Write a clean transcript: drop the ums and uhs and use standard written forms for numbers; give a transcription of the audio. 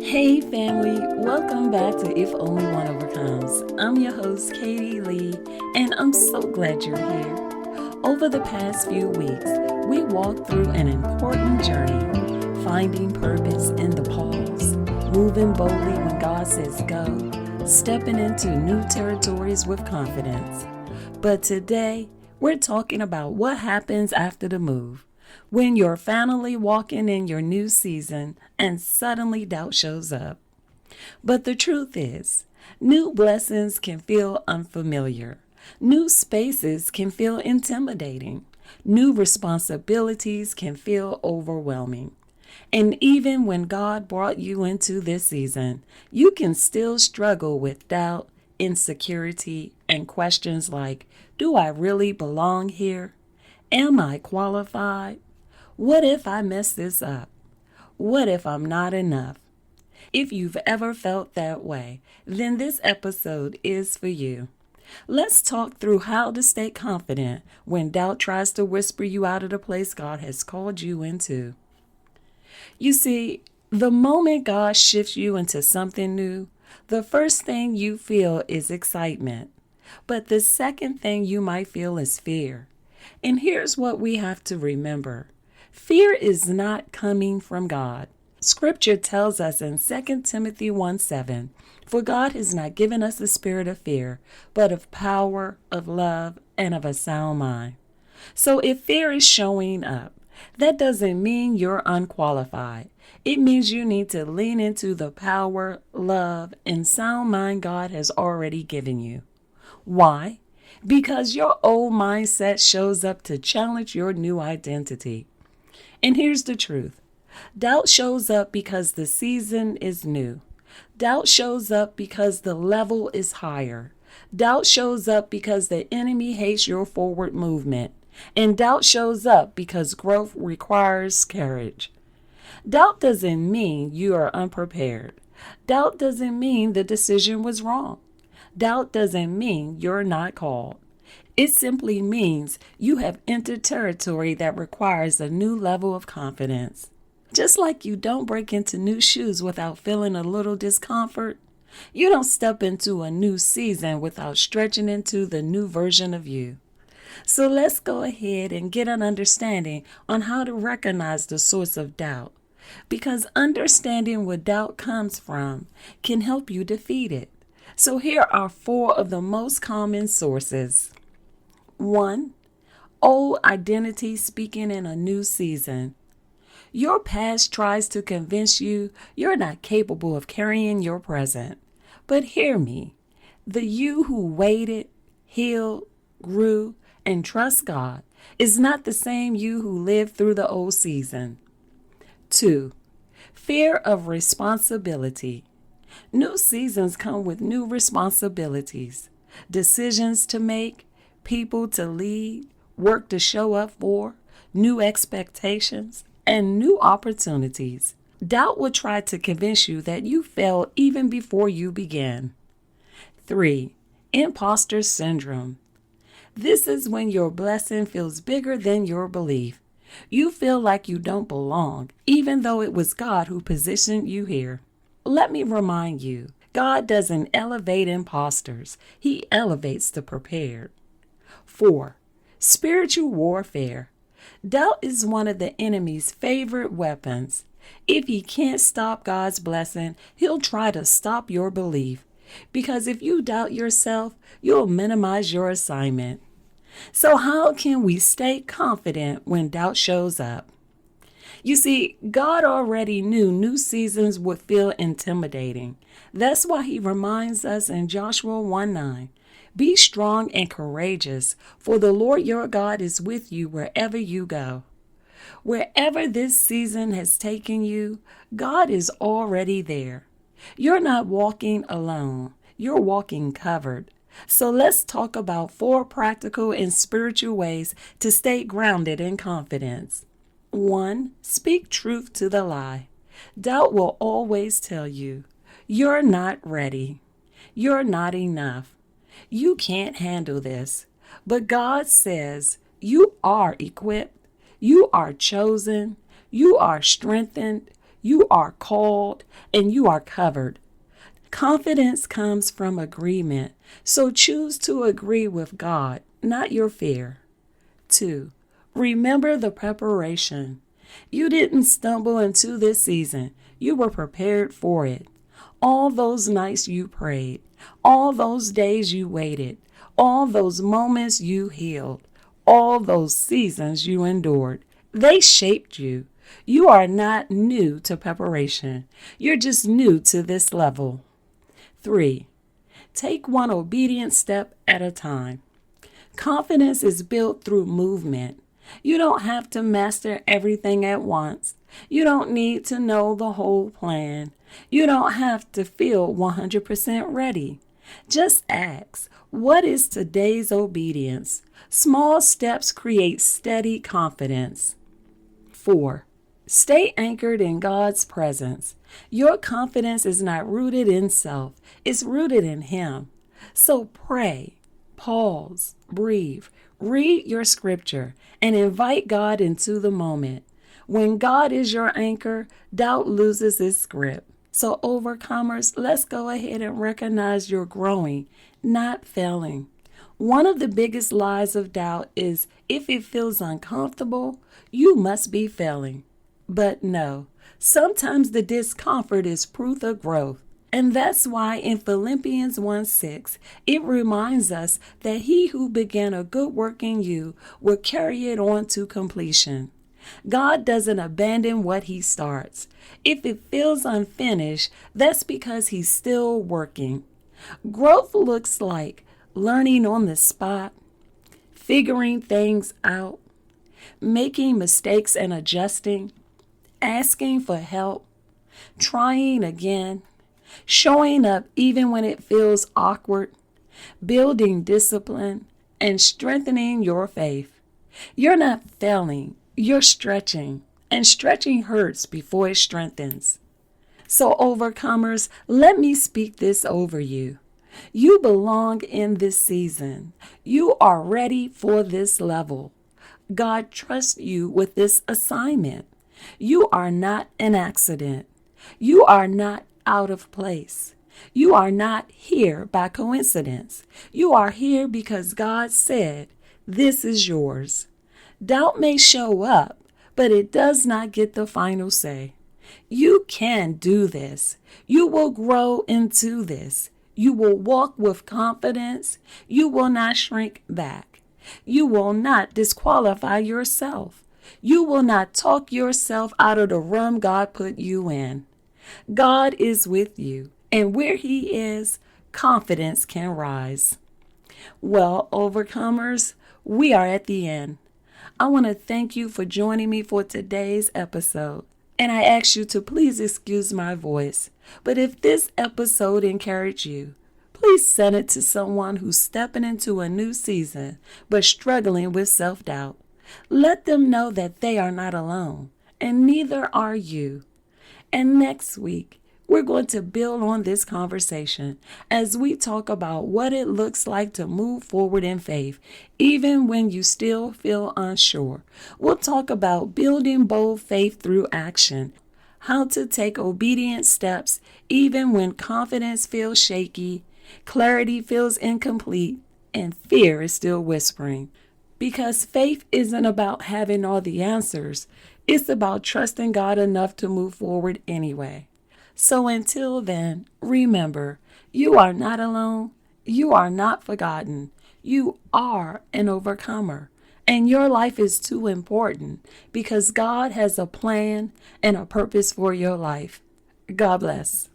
Hey family, welcome back to If Only One Overcomes. I'm your host, Katie Lee, and I'm so glad you're here. Over the past few weeks, we walked through an important journey, finding purpose in the pause, moving boldly when God says go, stepping into new territories with confidence. But today, we're talking about what happens after the move. When you're finally walking in your new season and suddenly doubt shows up. But the truth is, new blessings can feel unfamiliar. New spaces can feel intimidating. New responsibilities can feel overwhelming. And even when God brought you into this season, you can still struggle with doubt, insecurity, and questions like, do I really belong here? Am I qualified? What if I mess this up? What if I'm not enough? If you've ever felt that way, then this episode is for you. Let's talk through how to stay confident when doubt tries to whisper you out of the place God has called you into. You see, the moment God shifts you into something new, the first thing you feel is excitement. But the second thing you might feel is fear. And here's what we have to remember. Fear is not coming from God. Scripture tells us in 2 Timothy 1:7, for God has not given us the spirit of fear, but of power, of love, and of a sound mind. So if fear is showing up, that doesn't mean you're unqualified. It means you need to lean into the power, love, and sound mind God has already given you. Why? Because your old mindset shows up to challenge your new identity. And here's the truth. Doubt shows up because the season is new. Doubt shows up because the level is higher. Doubt shows up because the enemy hates your forward movement. And doubt shows up because growth requires courage. Doubt doesn't mean you are unprepared. Doubt doesn't mean the decision was wrong. Doubt doesn't mean you're not called. It simply means you have entered territory that requires a new level of confidence. Just like you don't break into new shoes without feeling a little discomfort, you don't step into a new season without stretching into the new version of you. So let's go ahead and get an understanding on how to recognize the source of doubt, because understanding where doubt comes from can help you defeat it. So here are 4 of the most common sources. 1. Old identity speaking in a new season. Your past tries to convince you you're not capable of carrying your present. But hear me, the you who waited, healed, grew, and trust God is not the same you who lived through the old season. 2. Fear of responsibility. New seasons come with new responsibilities, decisions to make, people to lead, work to show up for, new expectations, and new opportunities. Doubt will try to convince you that you failed even before you began. 3. Imposter syndrome. This is when your blessing feels bigger than your belief. You feel like you don't belong, even though it was God who positioned you here. Let me remind you, God doesn't elevate imposters. He elevates the prepared. 4. Spiritual warfare. Doubt is one of the enemy's favorite weapons. If he can't stop God's blessing, he'll try to stop your belief. Because if you doubt yourself, you'll minimize your assignment. So how can we stay confident when doubt shows up? You see, God already knew new seasons would feel intimidating. That's why he reminds us in Joshua 1:9, be strong and courageous, for the Lord your God is with you wherever you go. Wherever this season has taken you, God is already there. You're not walking alone. You're walking covered. So let's talk about 4 practical and spiritual ways to stay grounded in confidence. 1. Speak truth to the lie. Doubt will always tell you, you're not ready. You're not enough. You can't handle this. But God says, you are equipped. You are chosen. You are strengthened. You are called and you are covered. Confidence comes from agreement, so choose to agree with God, not your fear. 2. Remember the preparation. You didn't stumble into this season. You were prepared for it. All those nights you prayed, all those days you waited, all those moments you healed, all those seasons you endured, they shaped you. You are not new to preparation. You're just new to this level. 3. Take one obedient step at a time. Confidence is built through movement. You don't have to master everything at once. You don't need to know the whole plan. You don't have to feel 100% ready. Just ask, what is today's obedience? Small steps create steady confidence. 4. Stay anchored in God's presence. Your confidence is not rooted in self, it's rooted in Him. So pray, pause, breathe, read your scripture, and invite God into the moment. When God is your anchor, doubt loses its grip. So overcomers, let's go ahead and recognize you're growing, not failing. One of the biggest lies of doubt is if it feels uncomfortable, you must be failing. But no, sometimes the discomfort is proof of growth. And that's why in Philippians 1:6, it reminds us that he who began a good work in you will carry it on to completion. God doesn't abandon what he starts. If it feels unfinished, that's because he's still working. Growth looks like learning on the spot, figuring things out, making mistakes and adjusting, asking for help, trying again, showing up even when it feels awkward, building discipline, and strengthening your faith. You're not failing, you're stretching, and stretching hurts before it strengthens. So, overcomers, let me speak this over you. You belong in this season. You are ready for this level. God trusts you with this assignment. You are not an accident. You are not out of place. You are not here by coincidence. You are here because God said, "This is yours." Doubt may show up, but it does not get the final say. You can do this. You will grow into this. You will walk with confidence. You will not shrink back. You will not disqualify yourself. You will not talk yourself out of the room God put you in. God is with you, and where he is, confidence can rise. Well, overcomers, we are at the end. I want to thank you for joining me for today's episode. And I ask you to please excuse my voice. But if this episode encouraged you, please send it to someone who's stepping into a new season but struggling with self-doubt. Let them know that they are not alone, and neither are you. And next week, we're going to build on this conversation as we talk about what it looks like to move forward in faith, even when you still feel unsure. We'll talk about building bold faith through action, how to take obedient steps even when confidence feels shaky, clarity feels incomplete, and fear is still whispering. Because faith isn't about having all the answers, it's about trusting God enough to move forward anyway. So until then, remember, you are not alone. You are not forgotten. You are an overcomer. And your life is too important because God has a plan and a purpose for your life. God bless.